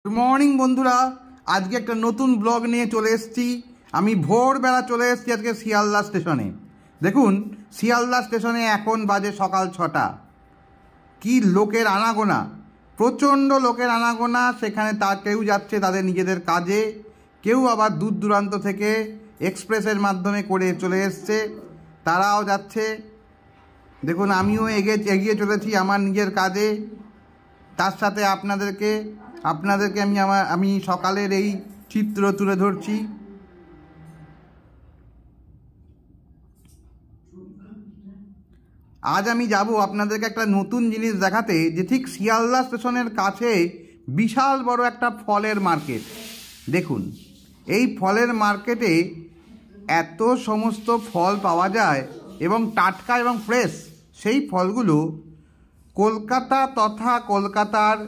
Good morning বন্ধুরা, আজকে একটা নতুন ব্লগ নিয়ে চলে এসেছি। আমি ভোরবেলা চলে এসেছি আজকে শিয়ালদা স্টেশনে। দেখুন, শিয়ালদা স্টেশনে এখন বাজে সকাল 6টা। কি লোকের আনাগোনা, প্রচণ্ড লোকের আনাগোনা। সেখানে কেউ যাচ্ছে তাদের নিজেদের কাজে, কেউ আবার দূর দূরান্ত থেকে এক্সপ্রেসের মাধ্যমে করে চলে এসছে, তারাও যাচ্ছে। দেখুন, আমিও এগিয়ে চলেছি আমার নিজের কাজে। তার সাথে আপনাদেরকে আমি সকালের এই চিত্র তুলে ধরছি। আজ আমি যাব আপনাদেরকে একটা নতুন জিনিস দেখাতে, যে ঠিক শিয়ালদা স্টেশনের কাছে বিশাল বড় একটা ফলের মার্কেট। দেখুন, এই ফলের মার্কেটে এত সমস্ত ফল পাওয়া যায় এবং টাটকা এবং ফ্রেশ। সেই ফলগুলো কলকাতা তথা কলকাতার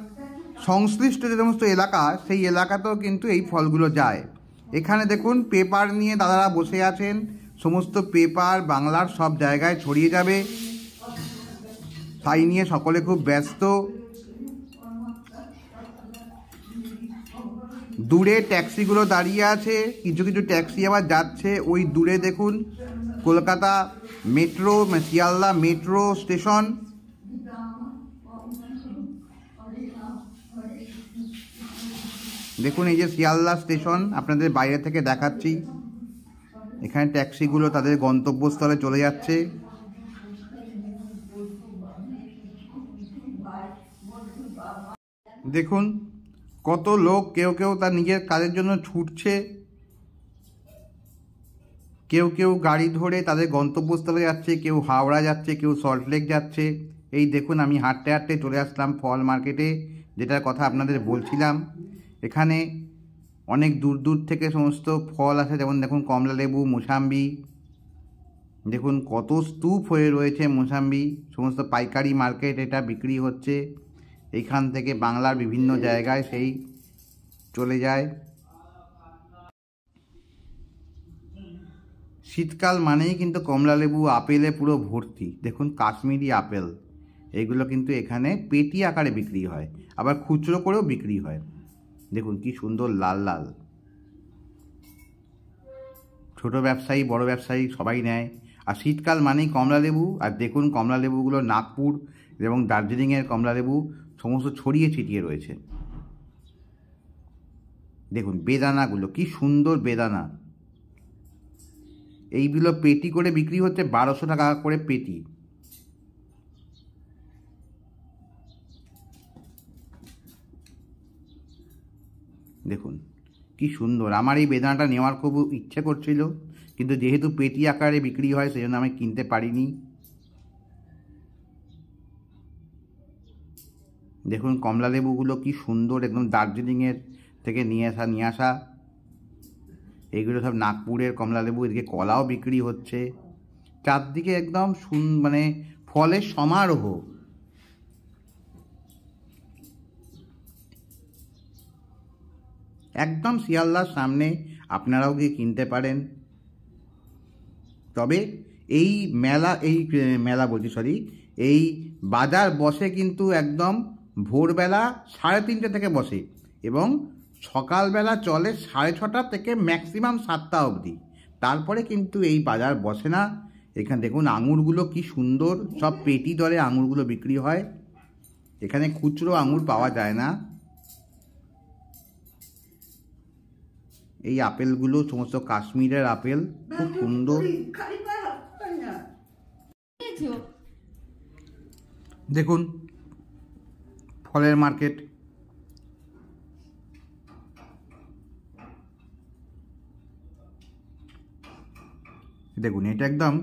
সংশ্লিষ্ট যে সমস্ত এলাকা, সেই এলাকাতেও কিন্তু এই ফলগুলো যায়। এখানে দেখুন, পেপার নিয়ে দাদারা বসে আছেন। সমস্ত পেপার বাংলার সব জায়গায় ছড়িয়ে যাবে, তাই নিয়ে সকলে খুব ব্যস্ত। দূরে ট্যাক্সিগুলো দাঁড়িয়ে আছে, কিছু কিছু ট্যাক্সি আবার যাচ্ছে। ওই দূরে দেখুন Kolkata metro, Sealdah metro station. দেখুন, এই যে শিয়ালদা স্টেশন আপনাদের বাইরে থেকে দেখাচ্ছি। এখানে ট্যাক্সিগুলো তাদের গন্তব্যস্থলে চলে যাচ্ছে। দেখুন কত লোক, কেউ কেউ তার নিজের কাজের জন্য ছুটছে, কেউ কেউ গাড়ি ধরে তাদের গন্তব্যস্থলে যাচ্ছে, কেউ হাওড়া যাচ্ছে, কেউ সল্টলেক যাচ্ছে। এই দেখুন, আমি হাঁটতে হাঁটতে চলে আসলাম ফল মার্কেটে, যেটার কথা আপনাদের বলছিলাম। এখানে অনেক দূর দূর থেকে সমস্ত ফল আছে, যেমন দেখুন কমলা লেবু, মোসাম্বি। দেখুন কত স্তূপ হয়ে রয়েছে মোসাম্বি। সমস্ত পাইকারি মার্কেট, এটা বিক্রি হচ্ছে। এইখান থেকে বাংলার বিভিন্ন জায়গায় সেই চলে যায়। শীতকাল মানেই কিন্তু কমলা লেবু, আপেলে পুরো ভর্তি। দেখুন কাশ্মীরি আপেল, এগুলো কিন্তু এখানে পেটি আকারে বিক্রি হয়, আবার খুচরো করেও বিক্রি হয়। দেখুন কি সুন্দর লাল লাল। ছোট ব্যবসায়ী, বড় ব্যবসায়ী সবাই নেয়। আর শীতকাল মানেই কমলা লেবু। আর দেখুন কমলা লেবুগুলো নাগপুর এবং দার্জিলিংয়ের কমলা লেবু সমস্ত ছড়িয়ে ছিটিয়ে রয়েছে। দেখুন বেদানাগুলো, কি সুন্দর বেদানা। এইগুলো পেটি করে বিক্রি হচ্ছে, 1200 টাকা করে পেটি। দেখুন কি সুন্দর। আমার এই বেদানাটা নেওয়ার খুব ইচ্ছে করছিল, কিন্তু যেহেতু পেটি আকারে বিক্রি হয় সেজন্য আমি কিনতে পারিনি। দেখুন কমলা লেবুগুলো কি সুন্দর, একদম দার্জিলিংয়ের থেকে নিয়ে আসা। এইগুলো সব নাগপুরের কমলা লেবু। এদিকে কলাও বিক্রি হচ্ছে। চারদিকে একদম মানে ফলের সমারোহ। একদম শিয়ালদার সামনে, আপনারাও গিয়ে কিনতে পারেন। তবে এই এই বাজার বসে কিন্তু একদম ভোরবেলা 3:30 থেকে বসে এবং সকালবেলা চলে 6:30 থেকে ম্যাক্সিমাম 7টা অবধি। তারপরে কিন্তু এই বাজার বসে না। এখানে দেখুন আঙুরগুলো কি সুন্দর, সব পেটি দরে আঙুরগুলো বিক্রি হয়। এখানে খুচরো আঙুর পাওয়া যায় না। এই আপেলগুলো সমস্ত কাশ্মীরের আপেল, খুব সুন্দর। দেখুন ফলের মার্কেট। দেখুন এটা একদম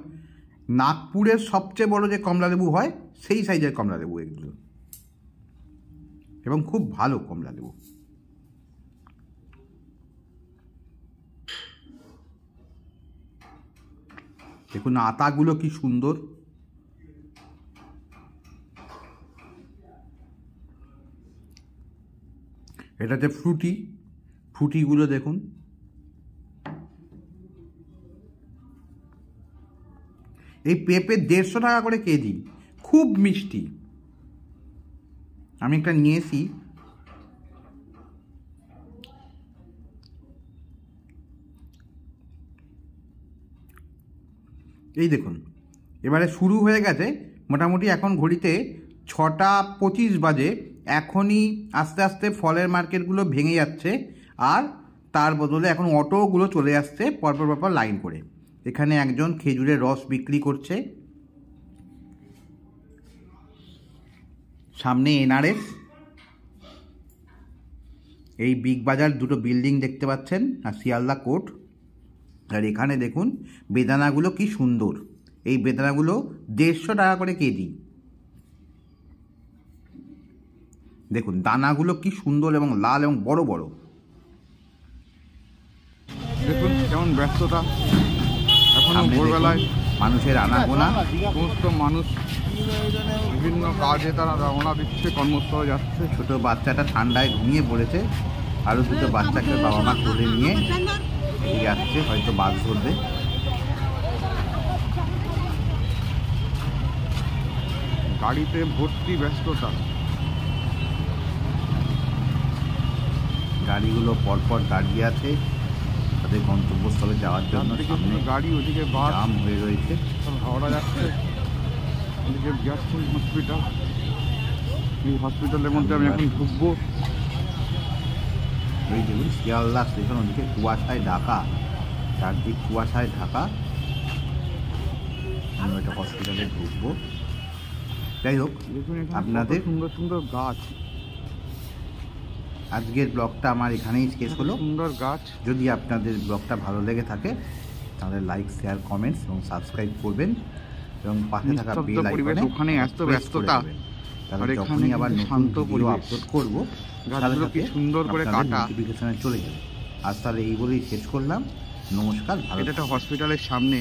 নাগপুরের সবচেয়ে বড় যে কমলা লেবু হয়, সেই সাইজের কমলা লেবু এগুলো, এবং খুব ভালো কমলা লেবু। দেখুন আতাগুলো কি সুন্দর। এটাতে ফ্রুটিগুলো দেখুন। এই পেঁপে 150 টাকা করে কেজি, খুব মিষ্টি। আমি একটা নিয়েছি, এই দেখুন এবারে শুরু হয়ে গেছে, মোটামুটি এখন ঘড়িতে 6:25 বাজে। এখনই আস্তে আস্তে ফলের মার্কেটগুলো ভেঙে যাচ্ছে, আর তার বদলে এখন অটোগুলো চলে আসছে পরপর লাইন করে। এখানে একজন খেজুরের রস বিক্রি করছে, সামনে এনআরএস, এই বিগ বাজার দুটো বিল্ডিং দেখতে পাচ্ছেন, আর শিয়ালদা কোর্ট। আর এখানে দেখুন বেদানাগুলো কি সুন্দর, এই বেদানাগুলো 150 টাকা করে কেজি। দেখুন দানাগুলো কি সুন্দর এবং লাল এবং বড় বড়। দেখুন কেমন ব্যস্ততা, এখনো ভোরবেলায় মানুষের আনাগোনা, সমস্ত মানুষ বিভিন্ন কাজে তারা রওনা দিচ্ছে, কর্মস্থলে যাচ্ছে। ছোট বাচ্চাটা ঠান্ডায় ঘুমিয়ে পড়েছে, আরও দুটো বাচ্চাকে বাবা মা তুলে নিয়ে যাচ্ছে, হয়তো বাস ধরবে। গাড়িতে ভর্তি ব্যস্ততা, গাড়িগুলো পরপর দাঁড়িয়ে আছে তাদের গন্তব্যস্থলে যাওয়ার জন্য। সামনে গাড়ি, ওদিকে বাস জাম হয়ে রয়েছে, হাওড়া যাচ্ছে, ওদিকে গ্যাসফুল হসপিটাল। এই হসপিটালের মধ্যে আমি এখন ঢুকবো। এই দেখুন শিয়ালদা স্টেশন, ওদিকে কুয়াশায় ঢাকা, চারদিক কুয়াশায় ঢাকা। আমি একটা হসপিটালে ঢুকবো। যাই হোক, আপনাদের সুন্দর সুন্দর গাছ। আজকের ব্লগটা আমার এখানেই শেষ হলো। সুন্দর গাছ। যদি আপনাদের ব্লগটা ভালো লেগে থাকে তাহলে লাইক, শেয়ার, কমেন্টস এবং সাবস্ক্রাইব করবেন, এবং পাশে থাকা বেল আইকনে ওখানে এত ব্যস্ততা, তাহলে যখনই আবার শান্ত ভিডিও আপলোড করব গাছগুলো কি সুন্দর করে কাটা, নোটিফিকেশনে চলে যাবে। আজ তাহলে এই বলেই শেষ করলাম। নমস্কার, ভালো। এটা একটা হসপিটালের সামনে